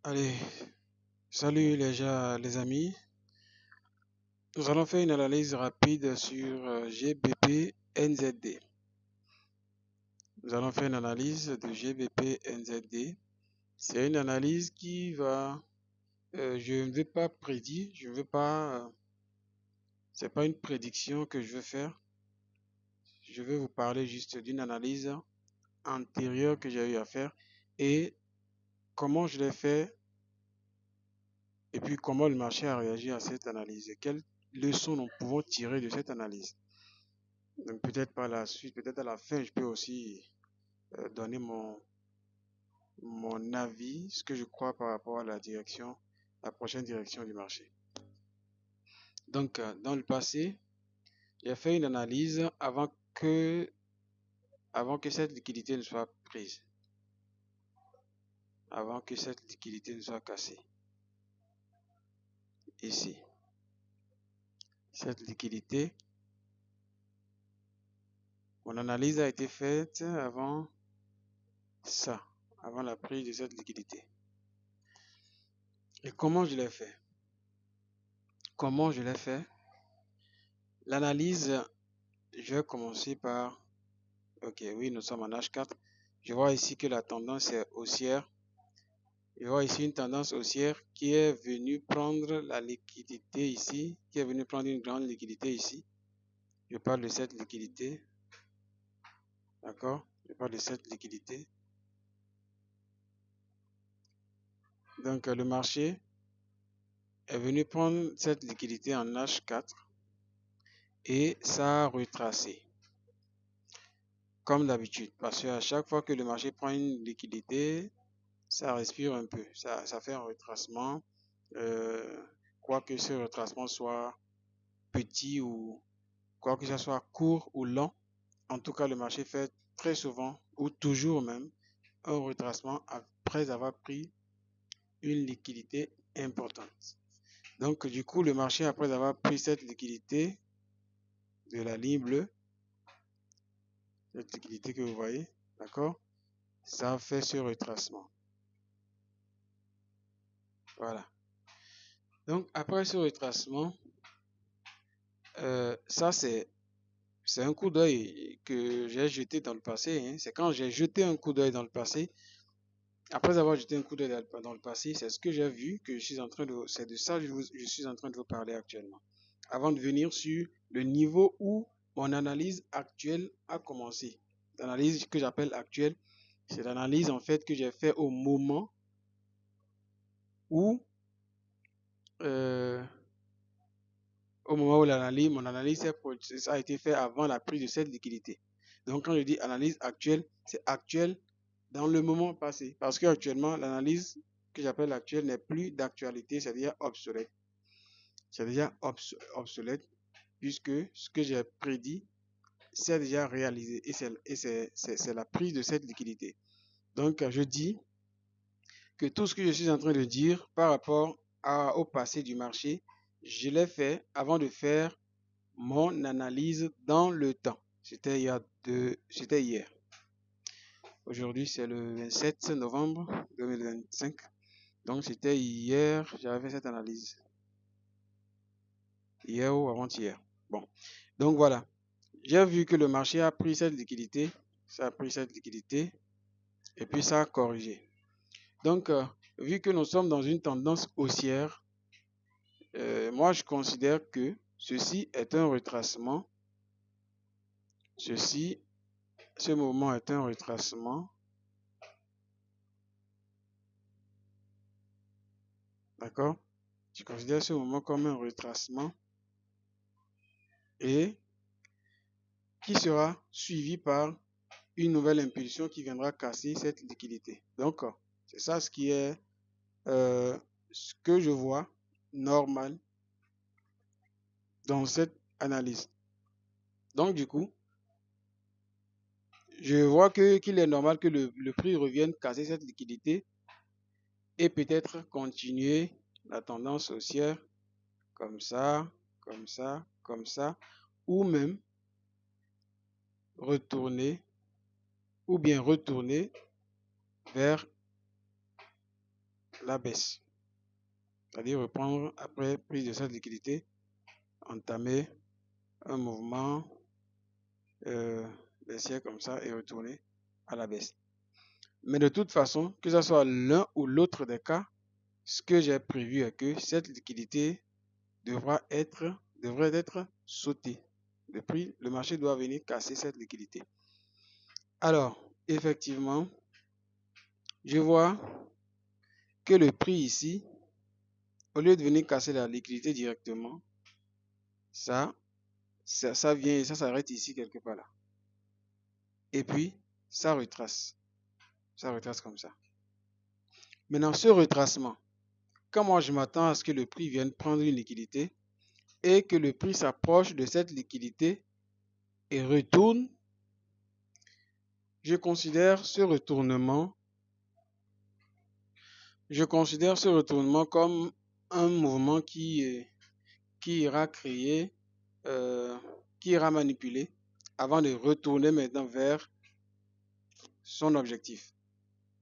Allez, salut les amis. Nous allons faire une analyse rapide sur GBP NZD. Nous allons faire une analyse de GBP NZD. C'est une analyse qui va, je ne vais pas prédire, je ne veux pas, c'est pas une prédiction que je veux faire. Je vais vous parler juste d'une analyse antérieure que j'ai eu à faire et comment je l'ai fait et puis comment le marché a réagi à cette analyse et quelles leçons nous pouvons tirer de cette analyse. Donc peut-être par la suite, peut-être à la fin, je peux aussi donner mon avis, ce que je crois par rapport à la prochaine direction du marché. Donc dans le passé, j'ai fait une analyse avant que cette liquidité ne soit prise, avant que cette liquidité ne soit cassée. Ici, cette liquidité, mon analyse a été faite avant ça, avant la prise de cette liquidité. Et comment je l'ai fait? Comment je l'ai fait? L'analyse, je vais commencer par, ok, oui, nous sommes en H4. Je vois ici que la tendance est haussière. Je vois ici une tendance haussière qui est venue prendre la liquidité ici, qui est venue prendre une grande liquidité ici. Je parle de cette liquidité, d'accord? Je parle de cette liquidité. Donc, le marché est venu prendre cette liquidité en H4 et ça a retracé, comme d'habitude, parce qu'à chaque fois que le marché prend une liquidité, ça respire un peu, ça fait un retracement, quoique ce retracement soit petit ou quoi que ce soit court ou long. En tout cas, le marché fait très souvent ou toujours même un retracement après avoir pris une liquidité importante. Donc, du coup, le marché, après avoir pris cette liquidité de la ligne bleue, cette liquidité que vous voyez, d'accord, ça fait ce retracement. Voilà. Donc, après ce retracement, ça, c'est un coup d'œil que j'ai jeté dans le passé. Hein. C'est quand j'ai jeté un coup d'œil dans le passé, après avoir jeté un coup d'œil dans le passé, c'est ce que j'ai vu que je suis en train de, c'est de ça que je suis en train de vous parler actuellement. Avant de venir sur le niveau où mon analyse actuelle a commencé. L'analyse que j'appelle actuelle, c'est l'analyse en fait que j'ai fait au moment où euh, mon analyse a été faite avant la prise de cette liquidité. Donc quand je dis analyse actuelle, c'est actuel dans le moment passé. Parce qu'actuellement, l'analyse que j'appelle actuelle n'est plus d'actualité, c'est-à-dire obsolète. C'est déjà obsolète puisque ce que j'ai prédit, c'est déjà réalisé et c'est la prise de cette liquidité. Donc je dis que tout ce que je suis en train de dire par rapport au passé du marché, je l'ai fait avant de faire mon analyse dans le temps. C'était hier. Aujourd'hui, c'est le 27 novembre 2025. Donc, c'était hier, j'avais fait cette analyse. Hier ou avant-hier. Bon. Donc, voilà. J'ai vu que le marché a pris cette liquidité. Ça a pris cette liquidité. Et puis, ça a corrigé. Donc, vu que nous sommes dans une tendance haussière, moi, je considère que ceci est un retracement. Ce mouvement est un retracement. D'accord? Je considère ce mouvement comme un retracement et qui sera suivi par une nouvelle impulsion qui viendra casser cette liquidité. Donc, c'est ça ce qui est ce que je vois normal dans cette analyse. Donc, du coup, je vois qu'il est normal que le prix revienne casser cette liquidité et peut-être continuer la tendance haussière comme ça, comme ça, comme ça, ou même retourner, ou bien retourner vers la baisse. C'est-à-dire reprendre après prise de cette liquidité, entamer un mouvement baissière comme ça et retourner à la baisse. Mais de toute façon, que ce soit l'un ou l'autre des cas, ce que j'ai prévu est que cette liquidité devrait être sautée. Le marché doit venir casser cette liquidité. Alors, effectivement, je vois que le prix ici, au lieu de venir casser la liquidité directement, ça vient et ça s'arrête ici quelque part là. Et puis, ça retrace. Ça retrace comme ça. Maintenant, ce retracement, quand moi je m'attends à ce que le prix vienne prendre une liquidité et que le prix s'approche de cette liquidité et retourne, je considère ce retournement comme un mouvement qui ira créer, qui ira manipuler avant de retourner maintenant vers son objectif.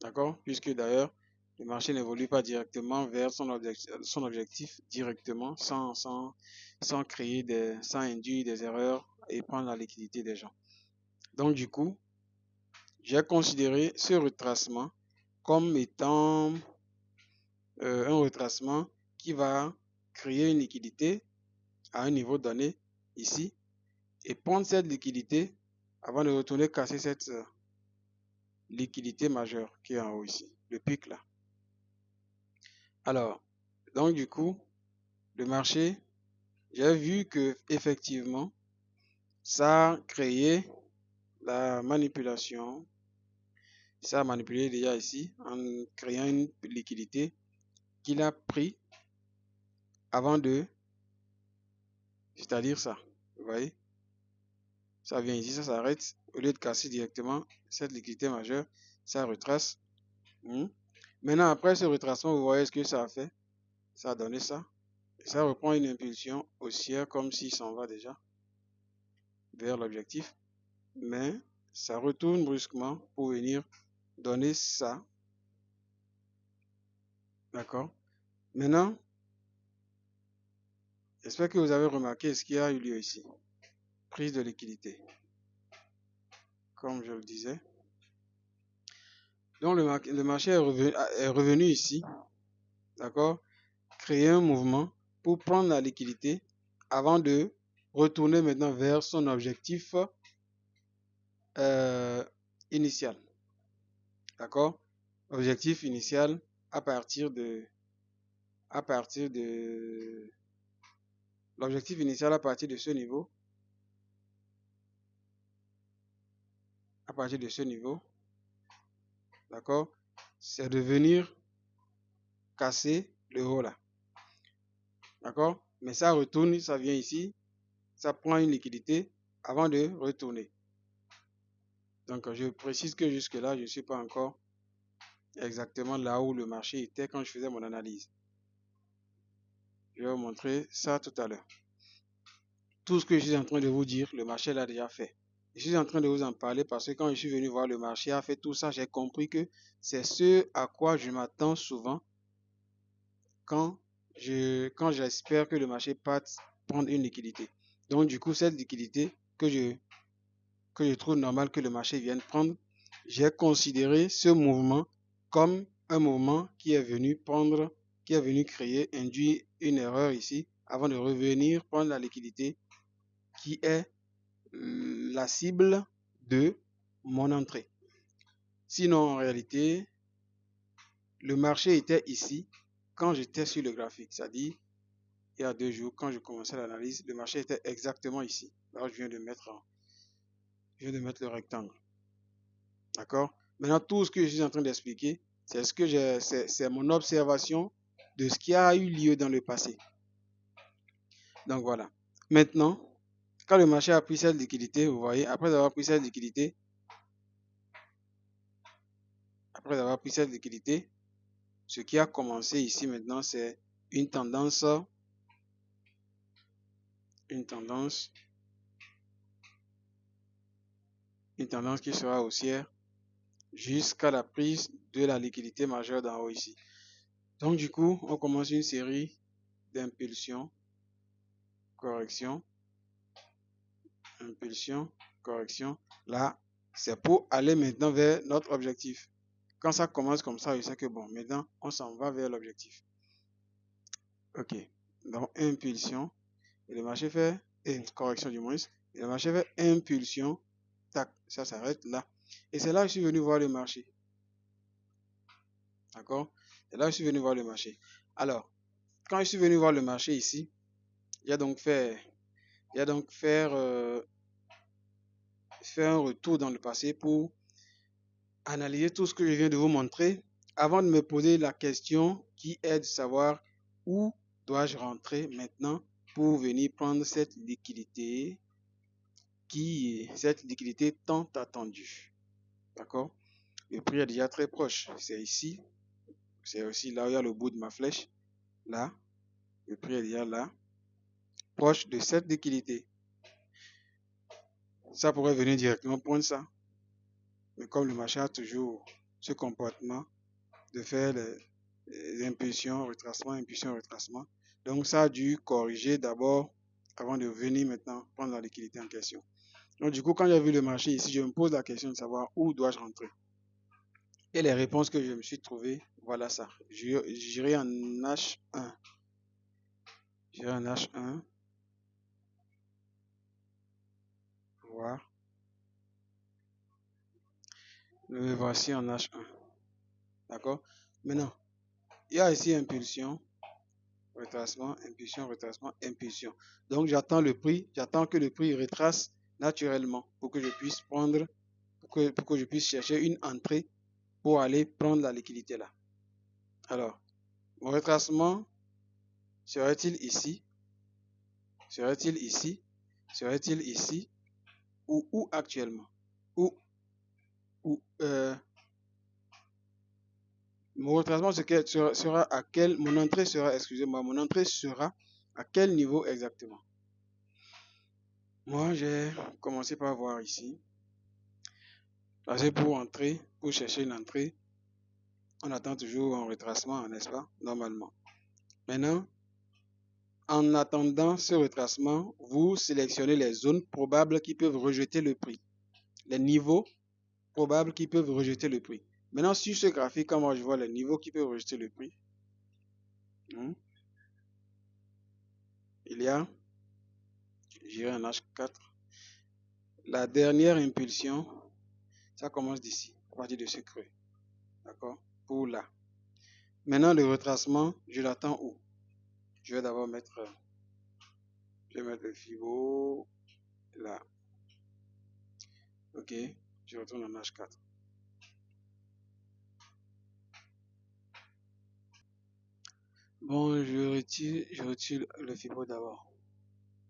D'accord? Puisque d'ailleurs, le marché n'évolue pas directement vers son objectif directement sans induire des erreurs et prendre la liquidité des gens. Donc du coup, j'ai considéré ce retracement comme étant un retracement qui va créer une liquidité à un niveau donné ici et prendre cette liquidité avant de retourner casser cette liquidité majeure qui est en haut ici, le pic là. Alors, donc du coup, le marché, j'ai vu que effectivement, ça a créé la manipulation. Ça a manipulé déjà ici en créant une liquidité qu'il a pris avant de, c'est-à-dire ça, vous voyez, ça vient ici, ça s'arrête, au lieu de casser directement cette liquidité majeure, ça retrace. Maintenant, après ce retracement, vous voyez ce que ça a fait, ça a donné ça, et ça reprend une impulsion haussière comme s'il s'en va déjà vers l'objectif, mais ça retourne brusquement pour venir donner ça, d'accord. Maintenant, j'espère que vous avez remarqué ce qui a eu lieu ici, prise de liquidité, comme je le disais. Donc le marché est revenu ici, d'accord, créer un mouvement pour prendre la liquidité avant de retourner maintenant vers son objectif initial, d'accord, objectif initial à partir de l'objectif initial à partir de ce niveau, d'accord, c'est de venir casser le haut là, d'accord, mais ça retourne, ça vient ici, ça prend une liquidité avant de retourner. Donc je précise que jusque là je ne suis pas encore exactement là où le marché était quand je faisais mon analyse. Je vais vous montrer ça tout à l'heure. Tout ce que je suis en train de vous dire, le marché l'a déjà fait. Je suis en train de vous en parler parce que quand je suis venu voir le marché a fait tout ça, j'ai compris que c'est ce à quoi je m'attends souvent quand j'espère que le marché parte prendre une liquidité. Donc du coup, cette liquidité que je trouve normal que le marché vienne prendre, j'ai considéré ce mouvement comme un mouvement qui est venu créer, induire une erreur ici avant de revenir prendre la liquidité qui est la cible de mon entrée. Sinon, en réalité, le marché était ici quand j'étais sur le graphique, c'est-à-dire il y a 2 jours, quand je commençais l'analyse, le marché était exactement ici. Là, je viens de mettre le rectangle. D'accord? Maintenant, tout ce que je suis en train d'expliquer, c'est mon observation de ce qui a eu lieu dans le passé. Donc voilà. Maintenant, quand le marché a pris cette liquidité, vous voyez, après avoir pris cette liquidité, ce qui a commencé ici maintenant, c'est une tendance qui sera haussière jusqu'à la prise de la liquidité majeure d'en haut ici. Donc, du coup, on commence une série d'impulsions, correction, impulsion, correction. Là, c'est pour aller maintenant vers notre objectif. Quand ça commence comme ça, je sais que bon, maintenant, on s'en va vers l'objectif. Ok. Donc, impulsion. Et le marché fait, et correction du moins, et le marché fait impulsion. Tac, ça s'arrête là. Et c'est là que je suis venu voir le marché. D'accord? C'est là que je suis venu voir le marché. Alors, quand je suis venu voir le marché ici, il y a donc faire un retour dans le passé pour analyser tout ce que je viens de vous montrer avant de me poser la question qui est de savoir où dois-je rentrer maintenant pour venir prendre cette liquidité tant attendue. D'accord? Le prix est déjà très proche. C'est ici. C'est aussi là où il y a le bout de ma flèche. Là. Le prix est déjà là. Proche de cette liquidité. Ça pourrait venir directement prendre ça. Mais comme le marché a toujours ce comportement de faire les impulsions, retracement, impulsion, retracement. Donc ça a dû corriger d'abord avant de venir maintenant prendre la liquidité en question. Donc du coup, quand j'ai vu le marché ici, je me pose la question de savoir où dois-je rentrer. Et les réponses que je me suis trouvées, voilà ça. J'irai en H1. J'irai en H1. Voir. Le voici en H1. D'accord? Maintenant, il y a ici impulsion, retracement, impulsion, retracement, impulsion. Donc j'attends que le prix retrace naturellement pour que je puisse prendre, pour que je puisse chercher une entrée pour aller prendre la liquidité là. Alors, mon retracement serait-il ici? Serait-il ici? Serait-il ici? Ou où actuellement? Ou mon retracement sera à quel, mon entrée sera, excusez-moi, mon entrée sera à quel niveau exactement? Moi, j'ai commencé par voir ici. Parce que pour chercher une entrée, on attend toujours un retracement, n'est-ce pas? Normalement. Maintenant, en attendant ce retracement, vous sélectionnez les zones probables qui peuvent rejeter le prix. Les niveaux probables qui peuvent rejeter le prix. Maintenant, sur ce graphique, quand moi je vois les niveaux qui peuvent rejeter le prix, il y a, j'irai en H4, la dernière impulsion, ça commence d'ici, à partir de ce creux. D'accord? Pour là. Maintenant, le retracement, je l'attends où? Je vais d'abord mettre, le Fibo là. Ok, je retourne en H4. Bon, je retire le Fibo d'abord.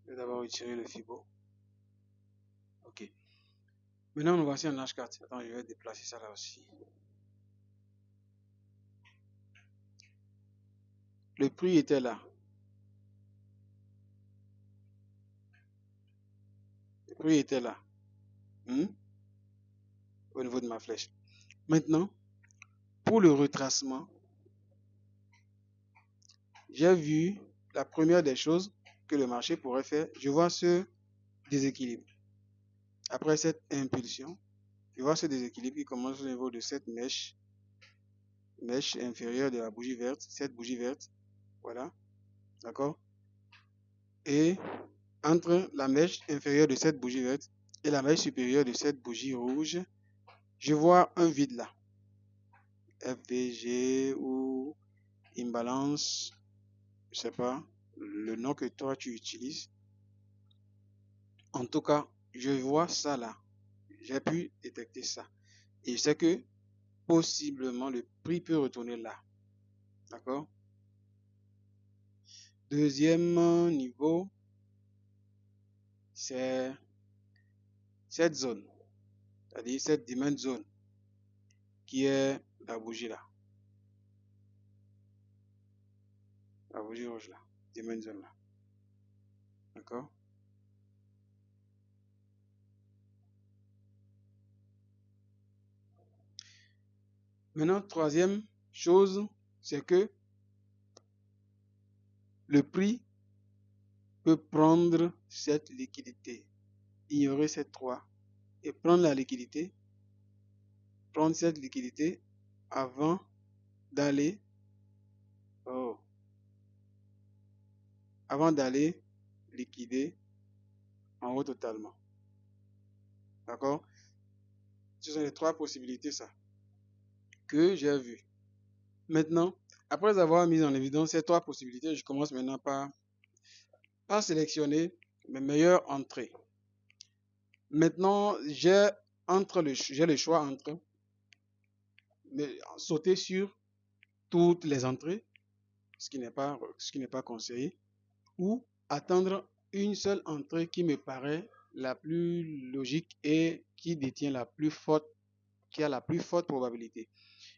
Je vais d'abord retirer le Fibo. Ok. Maintenant, nous voici en H4. Attends, je vais déplacer ça là aussi. Le prix était là. Le prix était là. Au niveau de ma flèche. Maintenant, pour le retracement, j'ai vu la première des choses que le marché pourrait faire. Je vois ce déséquilibre. Après cette impulsion, je vois ce déséquilibre qui commence au niveau de cette mèche inférieure de la bougie verte, cette bougie verte. Voilà. D'accord? Et entre la mèche inférieure de cette bougie verte et la mèche supérieure de cette bougie rouge, je vois un vide là. FVG ou imbalance, je sais pas le nom que toi tu utilises. En tout cas, je vois ça là. J'ai pu détecter ça. Et je sais que possiblement le prix peut retourner là. D'accord? Deuxième niveau, c'est cette zone. C'est-à-dire cette dimension zone qui est la bougie là. La bougie rouge là. Dimension zone là. D'accord? Maintenant, troisième chose, c'est que le prix peut prendre cette liquidité, ignorer ces trois et prendre la liquidité, prendre cette liquidité avant d'aller avant d'aller liquider en haut totalement. D'accord? Ce sont les trois possibilités, ça, que j'ai vues. Maintenant, après avoir mis en évidence ces trois possibilités, je commence maintenant par sélectionner mes meilleures entrées. Maintenant, j'ai le choix entre sauter sur toutes les entrées, ce qui n'est pas conseillé, ou attendre une seule entrée qui me paraît la plus logique et qui détient qui a la plus forte probabilité.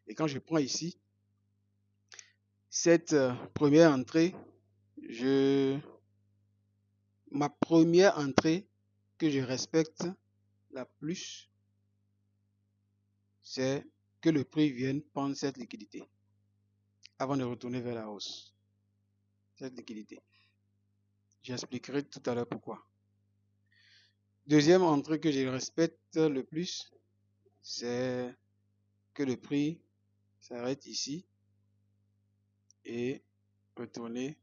Et quand je prends ici cette première entrée, ma première entrée que je respecte la plus, c'est que le prix vienne prendre cette liquidité avant de retourner vers la hausse. Cette liquidité. J'expliquerai tout à l'heure pourquoi. Deuxième entrée que je respecte le plus, c'est que le prix s'arrête ici et retourner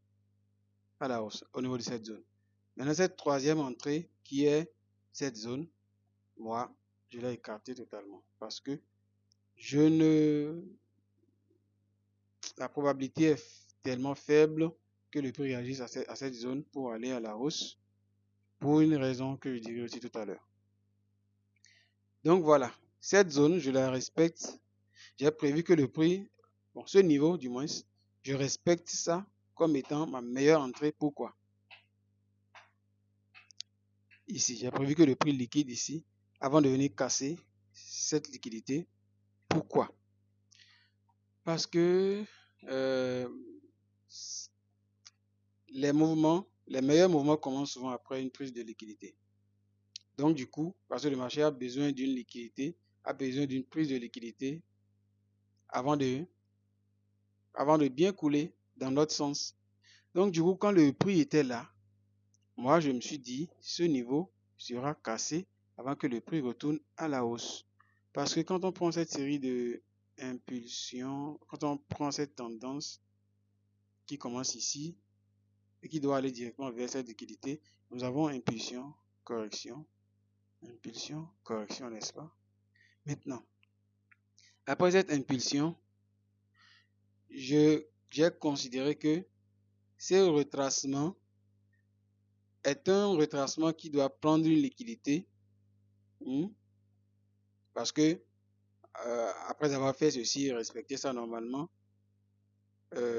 à la hausse au niveau de cette zone. Maintenant, cette troisième entrée qui est cette zone, moi, je l'ai écartée totalement parce que la probabilité est tellement faible que le prix réagisse à cette zone pour aller à la hausse pour une raison que je dirai aussi tout à l'heure. Donc voilà, cette zone, je la respecte. J'ai prévu que le prix, ce niveau du moins, je respecte ça comme étant ma meilleure entrée. Pourquoi? Ici, j'ai prévu que le prix liquide ici avant de venir casser cette liquidité. Pourquoi? Parce que les meilleurs mouvements commencent souvent après une prise de liquidité. Donc du coup, parce que le marché a besoin d'une liquidité, a besoin d'une prise de liquidité avant de bien couler dans l'autre sens. Donc du coup, quand le prix était là, moi je me suis dit, ce niveau sera cassé avant que le prix retourne à la hausse. Parce que quand on prend cette série de impulsions, quand on prend cette tendance qui commence ici et qui doit aller directement vers cette liquidité, nous avons impulsion, correction, n'est-ce pas? Maintenant, après cette impulsion, j'ai considéré que ce retracement est un retracement qui doit prendre une liquidité parce que après avoir fait ceci et respecter ça normalement,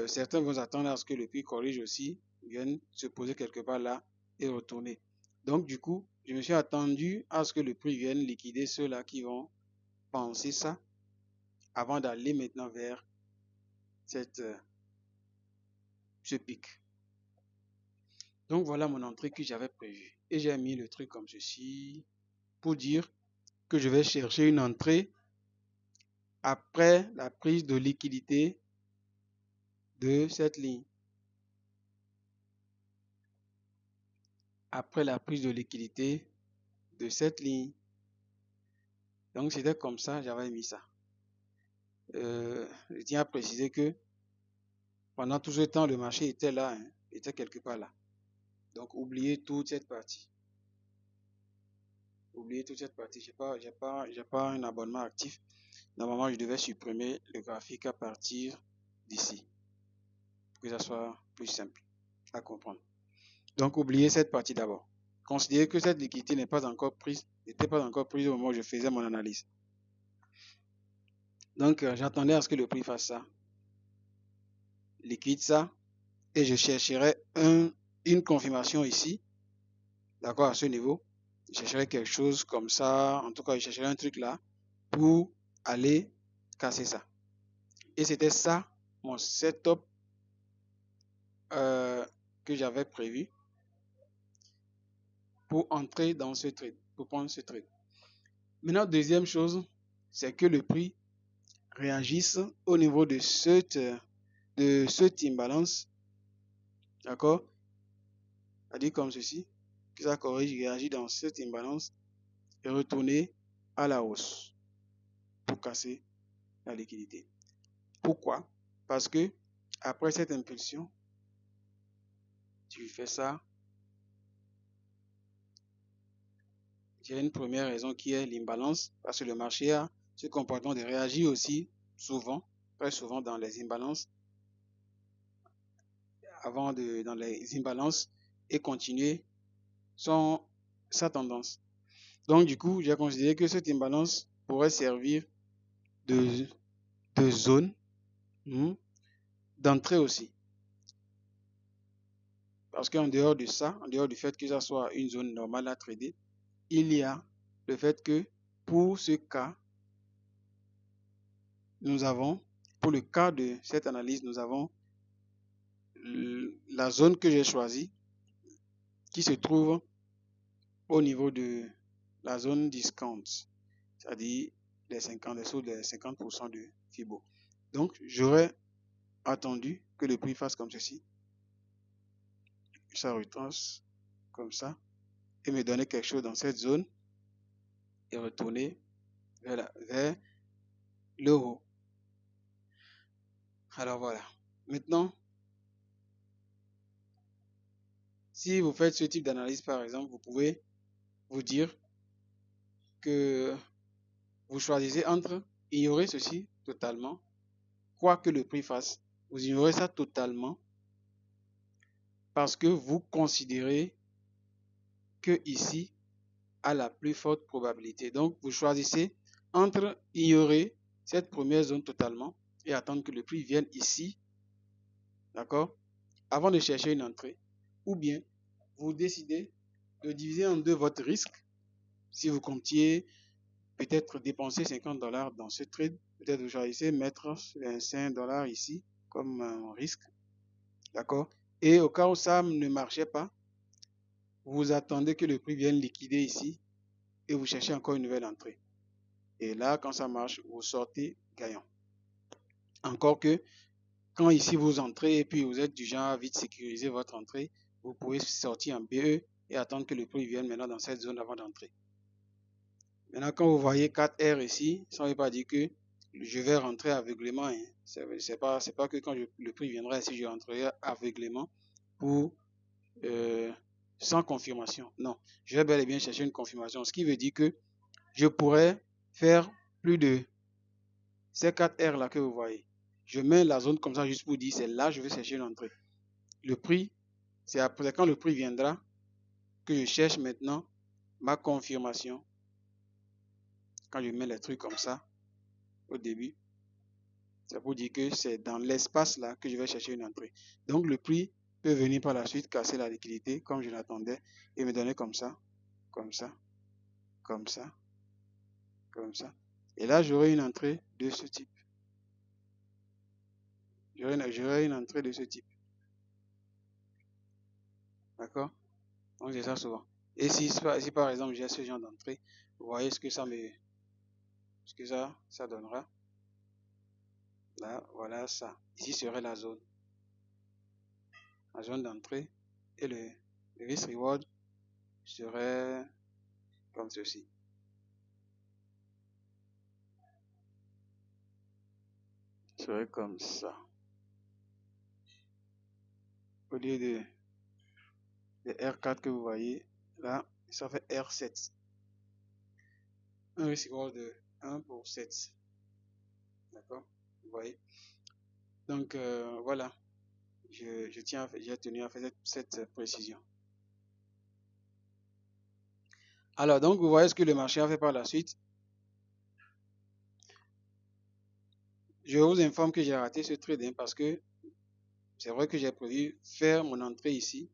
certains vont attendre à ce que le prix corrige aussi, vienne se poser quelque part là et retourner. Donc du coup, je me suis attendu à ce que le prix vienne liquider ceux-là qui vont penser ça avant d'aller maintenant vers ce pic. Donc voilà mon entrée que j'avais prévue. Et j'ai mis le truc comme ceci pour dire que je vais chercher une entrée après la prise de liquidité de cette ligne. Après la prise de liquidité de cette ligne. Donc c'était comme ça, j'avais mis ça. Je tiens à préciser que pendant tout ce temps, le marché était là, était quelque part là. Donc oubliez toute cette partie. Oubliez toute cette partie. J'ai pas un abonnement actif. Normalement, je devais supprimer le graphique à partir d'ici. Pour que ça soit plus simple à comprendre. Donc oubliez cette partie d'abord. Considérez que cette liquidité n'était pas encore prise au moment où je faisais mon analyse. Donc j'attendais à ce que le prix fasse ça. Liquide ça. Et je chercherai une confirmation ici. D'accord, à ce niveau. Je chercherai quelque chose comme ça. En tout cas, je chercherai un truc là pour aller casser ça. Et c'était ça, mon setup que j'avais prévu pour entrer dans ce trade, pour prendre ce trade. Maintenant, deuxième chose, c'est que le prix réagisse au niveau de ce imbalance D'accord? Ça dit comme ceci, que ça corrige, réagit dans cette imbalance et retourner à la hausse pour casser la liquidité. Pourquoi? Parce que après cette impulsion, tu fais ça. J'ai une première raison qui est l'imbalance, parce que le marché a ce comportement de réagir aussi souvent, très souvent dans les imbalances, dans les imbalances et continuer sa tendance. Donc du coup, j'ai considéré que cette imbalance pourrait servir de, de zone d'entrée aussi. Parce qu'en dehors de ça, en dehors du fait que ça soit une zone normale à trader, il y a le fait que pour ce cas, pour le cas de cette analyse, nous avons la zone que j'ai choisie qui se trouve au niveau de la zone discount, c'est-à-dire les 50, les sauts des 50% de FIBO. Donc, j'aurais attendu que le prix fasse comme ceci, ça retrace comme ça, et me donner quelque chose dans cette zone et retourner vers le haut. Alors voilà. Maintenant, si vous faites ce type d'analyse, par exemple, vous pouvez vous dire que vous choisissez entre ignorer ceci totalement, quoi que le prix fasse. Vous ignorez ça totalement parce que vous considérez que ici a la plus forte probabilité. Donc, vous choisissez entre ignorer cette première zone totalement et attendre que le prix vienne ici, d'accord, avant de chercher une entrée. Ou bien, vous décidez de diviser en deux votre risque. Si vous comptiez peut-être dépenser $50 dans ce trade, peut-être vous choisissez mettre $5 ici comme un risque, d'accord. Et au cas où ça ne marchait pas, vous attendez que le prix vienne liquider ici et vous cherchez encore une nouvelle entrée. Et là, quand ça marche, vous sortez gagnant. Encore que, quand ici vous entrez et puis vous êtes du genre à vite sécuriser votre entrée, vous pouvez sortir en BE et attendre que le prix vienne maintenant dans cette zone avant d'entrer. Maintenant, quand vous voyez 4R ici, ça ne veut pas dire que je vais rentrer aveuglément. Hein. C'est pas que quand le prix viendra ici, je rentrerai aveuglément pour sans confirmation. Non, je vais bel et bien chercher une confirmation. Ce qui veut dire que je pourrais faire plus de ces 4 R là que vous voyez. Je mets la zone comme ça juste pour dire c'est là je vais chercher une entrée. Le prix, c'est après quand le prix viendra que je cherche maintenant ma confirmation. Quand je mets les trucs comme ça au début, c'est pour dire que c'est dans l'espace là que je vais chercher une entrée. Donc le prix peut venir par la suite casser la liquidité comme je l'attendais et me donner comme ça, comme ça, comme ça, comme ça. Et là, j'aurai une entrée de ce type. J'aurai une entrée de ce type. D'accord? Donc, c'est ça souvent. Et si par exemple j'ai ce genre d'entrée, vous voyez ce que ça donnera. Là, voilà ça. Ici serait la zone d'entrée. Et le risk reward serait comme ceci. Serait comme ça. Au lieu de R4 que vous voyez, là, ça fait R7. Un risk reward de 1 pour 7. D'accord? Vous voyez? Donc, voilà. J'ai tenu à faire cette précision. Alors, donc, vous voyez ce que le marché a fait par la suite. Je vous informe que j'ai raté ce trade parce que c'est vrai que j'ai prévu faire mon entrée ici.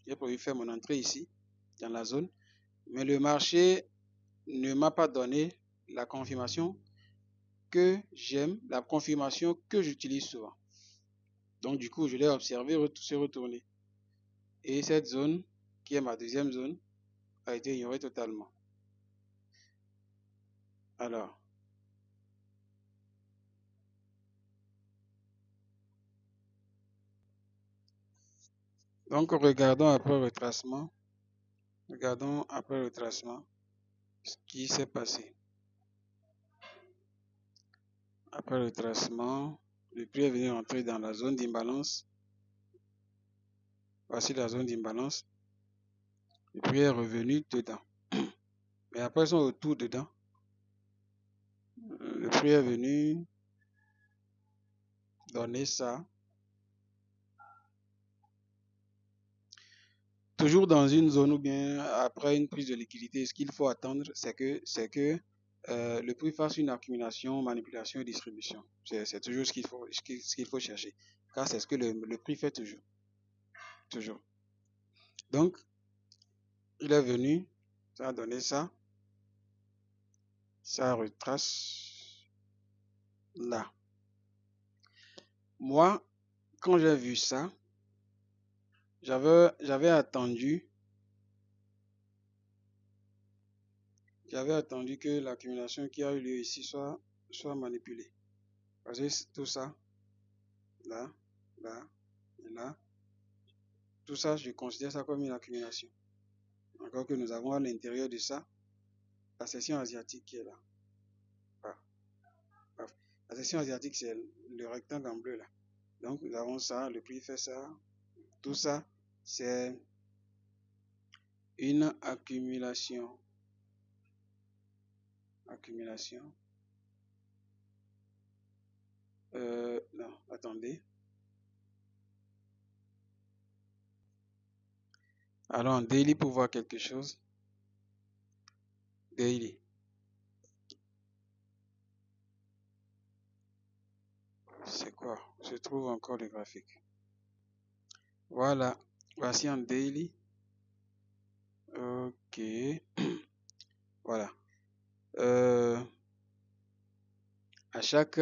J'ai prévu faire mon entrée ici, dans la zone. Mais le marché ne m'a pas donné la confirmation que j'aime, la confirmation que j'utilise souvent. Donc, du coup, je l'ai observé se retourner. Et cette zone, qui est ma deuxième zone, a été ignorée totalement. Alors, Donc, regardons après retracement. Regardons après retracement ce qui s'est passé. Après retracement, le prix est venu rentrer dans la zone d'imbalance. Voici la zone d'imbalance. Le prix est revenu dedans. Mais après son retour dedans, le prix est venu donner ça. Toujours dans une zone ou bien après une prise de liquidité, ce qu'il faut attendre, c'est que le prix fasse une accumulation, manipulation et distribution. C'est toujours ce qu'il faut chercher. Car c'est ce que le prix fait toujours. Toujours. Donc, il est venu, ça a donné ça. Ça retrace là. Moi, quand j'ai vu ça, j'avais attendu que l'accumulation qui a eu lieu ici soit manipulée. Parce que tout ça, là, là et là, tout ça, je considère ça comme une accumulation. Encore que nous avons à l'intérieur de ça la section asiatique qui est là. La section asiatique, c'est le rectangle en bleu là. Donc, nous avons ça, le prix fait ça. Tout ça, c'est une accumulation. Non, attendez. Allons en daily pour voir quelque chose. Daily. C'est quoi? Je trouve encore le graphique. Voilà. Voici en daily. Ok. Voilà. À chaque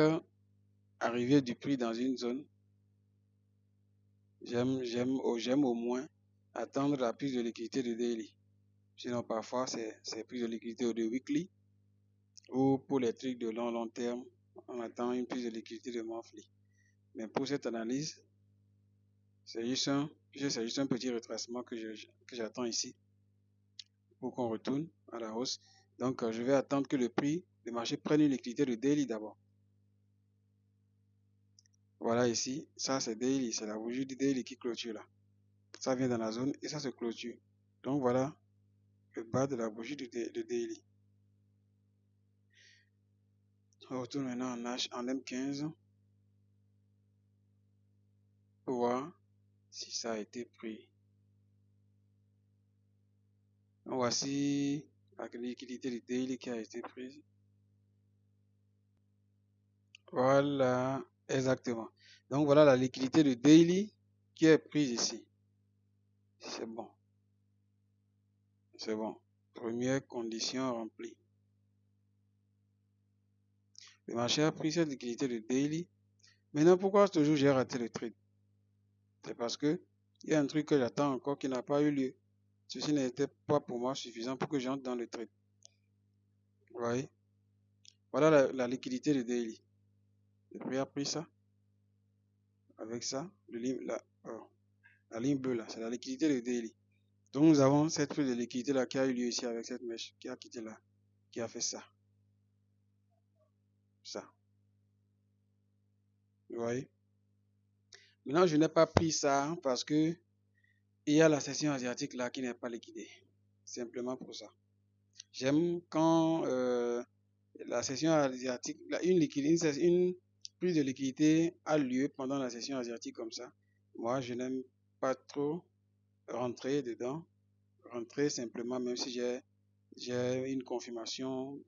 arrivée du prix dans une zone, j'aime au moins attendre la prise de liquidité de daily. Sinon, parfois, c'est prise de liquidité de weekly. Ou pour les trucs de long terme, on attend une prise de liquidité de monthly. Mais pour cette analyse, c'est juste un petit retracement que j'attends ici pour qu'on retourne à la hausse. Donc, je vais attendre que le marché prenne une liquidité de daily d'abord. Voilà ici, ça c'est daily, c'est la bougie du daily qui clôture là. Ça vient dans la zone et ça se clôture. Donc voilà le bas de la bougie de daily. On retourne maintenant en M15 pour voir si ça a été pris. Donc voici la liquidité du daily qui a été prise. Voilà, exactement. Donc voilà la liquidité du daily qui est prise ici. C'est bon. C'est bon. Première condition remplie. Le marché a pris cette liquidité de daily. Maintenant, pourquoi toujours j'ai raté le trade? C'est parce que il y a un truc que j'attends encore qui n'a pas eu lieu. Ceci n'était pas pour moi suffisant pour que j'entre dans le trade. Vous voyez? Voilà la liquidité de daily. Le prix a pris ça. Avec ça, la ligne bleue là, c'est la liquidité de daily. Donc nous avons cette prise de liquidité là qui a eu lieu ici avec cette mèche qui a quitté là, qui a fait ça. Ça. Vous voyez? Maintenant, je n'ai pas pris ça parce que il y a la session asiatique là qui n'est pas liquidée. Simplement pour ça. J'aime quand la session asiatique, une prise de liquidité a lieu pendant la session asiatique comme ça. Moi, je n'aime pas trop rentrer dedans. Rentrer simplement, même si j'ai une confirmation.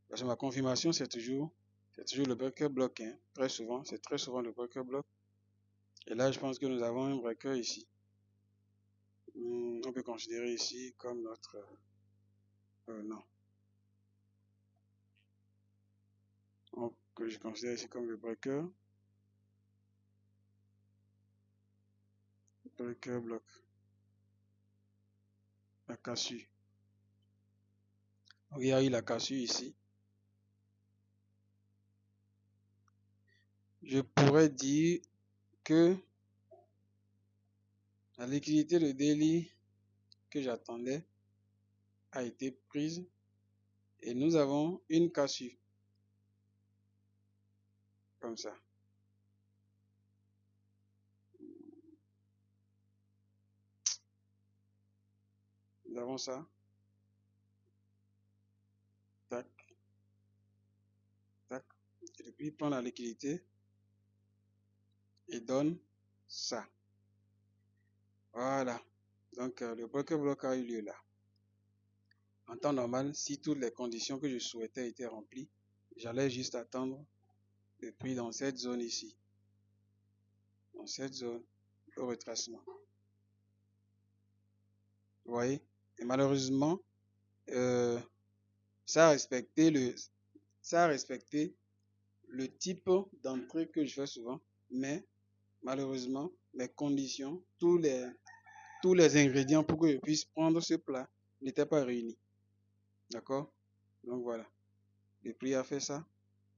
Parce que ma confirmation, c'est toujours le breaker block. Hein. Très souvent, c'est très souvent le breaker block. Et là, je pense que nous avons un breaker ici. On peut considérer ici comme notre... non. Que je considère ici comme le breaker. Breaker block. La cassure. Donc, il y a eu la cassure ici. Je pourrais dire que La liquidité de daily que j'attendais a été prise et nous avons une cassure comme ça. Nous avons ça. Tac, tac. Et depuis, il prend la liquidité et donne ça. Voilà. Donc, le broker block a eu lieu là. En temps normal, si toutes les conditions que je souhaitais étaient remplies, j'allais juste attendre le prix dans cette zone ici. Dans cette zone, au retracement. Vous voyez? Et malheureusement, ça a respecté le type d'entrée que je fais souvent, mais malheureusement, les conditions, tous les ingrédients pour que je puisse prendre ce plat n'étaient pas réunis. D'accord? Donc voilà. Le prix a fait ça.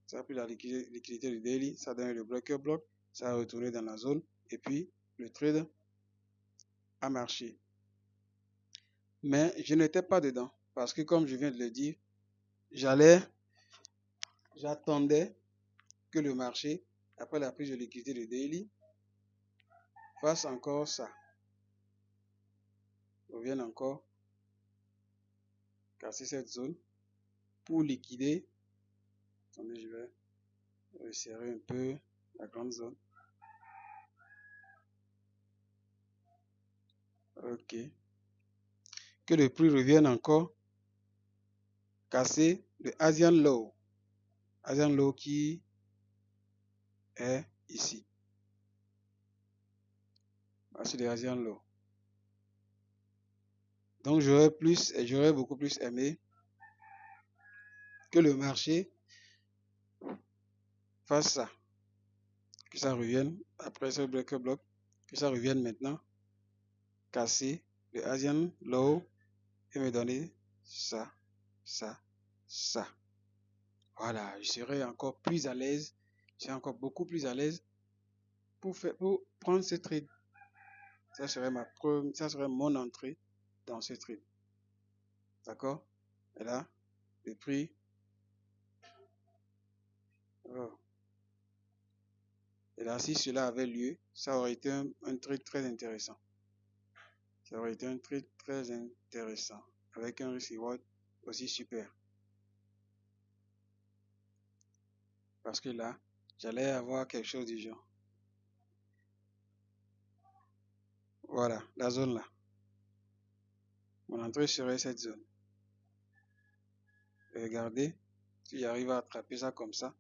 Ça a pris la liquidité du daily, ça a donné le broker block, ça a retourné dans la zone, et puis le trade a marché. Mais je n'étais pas dedans, parce que comme je viens de le dire, j'attendais que le marché, après la prise de liquidité de daily, fasse encore ça. Revienne encore casser cette zone pour liquider. Attendez, je vais resserrer un peu la grande zone. Ok. Que le prix revienne encore casser le Asian Low. Asian Low qui est ici. Voici le Asian Low. Donc j'aurais beaucoup plus aimé que le marché fasse ça. Que ça revienne après ce breaker block. Que ça revienne maintenant casser le Asian Low et me donner ça, ça, ça. Voilà, je serai encore plus à l'aise. Je serai encore beaucoup plus à l'aise pour prendre ce trade. Ça serait mon entrée dans ce trade. D'accord? Et là, le prix. Oh. Et là, si cela avait lieu, ça aurait été un trade très intéressant. Ça aurait été un trade très intéressant. Avec un risk reward aussi super. Parce que là, j'allais avoir quelque chose du genre. Voilà, la zone là. Mon entrée serait cette zone. Et regardez, si j'arrive à attraper ça comme ça,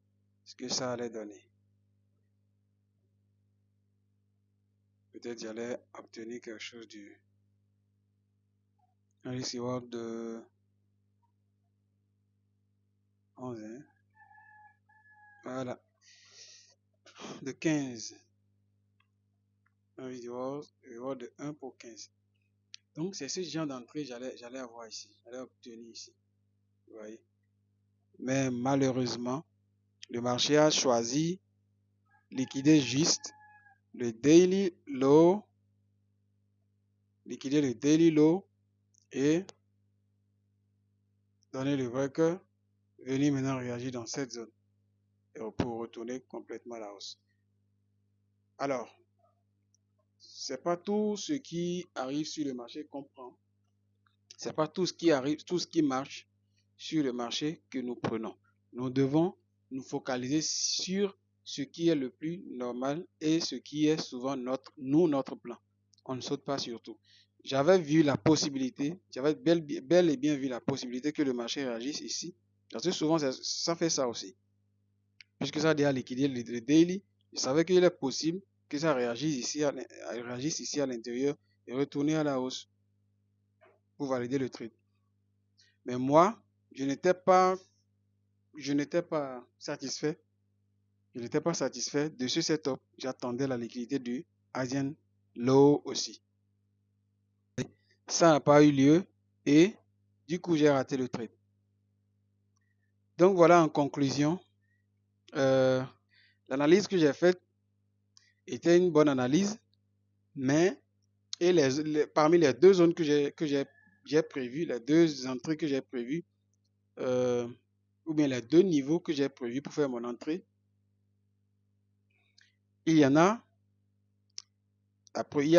ce que ça allait donner. Peut-être j'allais obtenir quelque chose du... Un risk reward de 11, hein? Voilà. De 15. Un risk reward de 1 pour 15. Donc c'est ce genre d'entrée j'allais avoir ici. J'allais obtenir ici. Vous voyez? Mais malheureusement, le marché a choisi liquider juste le daily low, liquider le daily low et donner le breaker, venir maintenant réagir dans cette zone et pour retourner complètement à la hausse. Alors, c'est pas tout ce qui arrive sur le marché qu'on prend. C'est pas tout ce qui arrive, tout ce qui marche sur le marché que nous prenons. Nous devons nous focaliser sur ce qui est le plus normal et ce qui est souvent notre plan. On ne saute pas sur tout. J'avais vu la possibilité, j'avais bel et bien vu la possibilité que le marché réagisse ici. Parce que souvent, ça fait ça aussi. Puisque ça a déjà liquidé le daily, je savais qu'il est possible que ça réagisse ici à l'intérieur et retourner à la hausse pour valider le trade. Mais moi, je n'étais pas satisfait. Je n'étais pas satisfait de ce setup. J'attendais la liquidité du Asian Low aussi. Ça n'a pas eu lieu et du coup, j'ai raté le trade. Donc voilà, en conclusion, l'analyse que j'ai faite était une bonne analyse, mais Et parmi les deux zones que j'ai prévues, les deux entrées que j'ai prévues, ou bien les deux niveaux que j'ai prévus pour faire mon entrée, il y a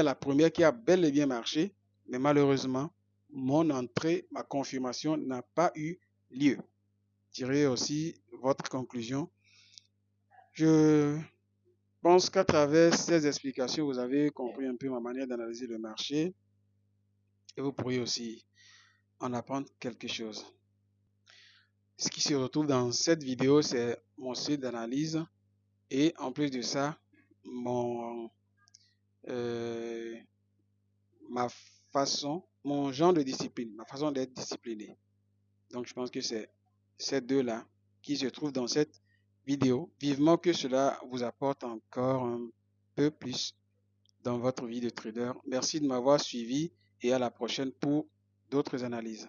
la première qui a bel et bien marché, mais malheureusement, mon entrée, ma confirmation n'a pas eu lieu. Tirez aussi votre conclusion. Je pense qu'à travers ces explications, vous avez compris un peu ma manière d'analyser le marché et vous pourriez aussi en apprendre quelque chose. Ce qui se retrouve dans cette vidéo, c'est mon site d'analyse et en plus de ça, mon genre de discipline, ma façon d'être discipliné. Donc, je pense que c'est ces deux-là qui se trouvent dans cette vidéo. Vivement que cela vous apporte encore un peu plus dans votre vie de trader. Merci de m'avoir suivi et à la prochaine pour d'autres analyses.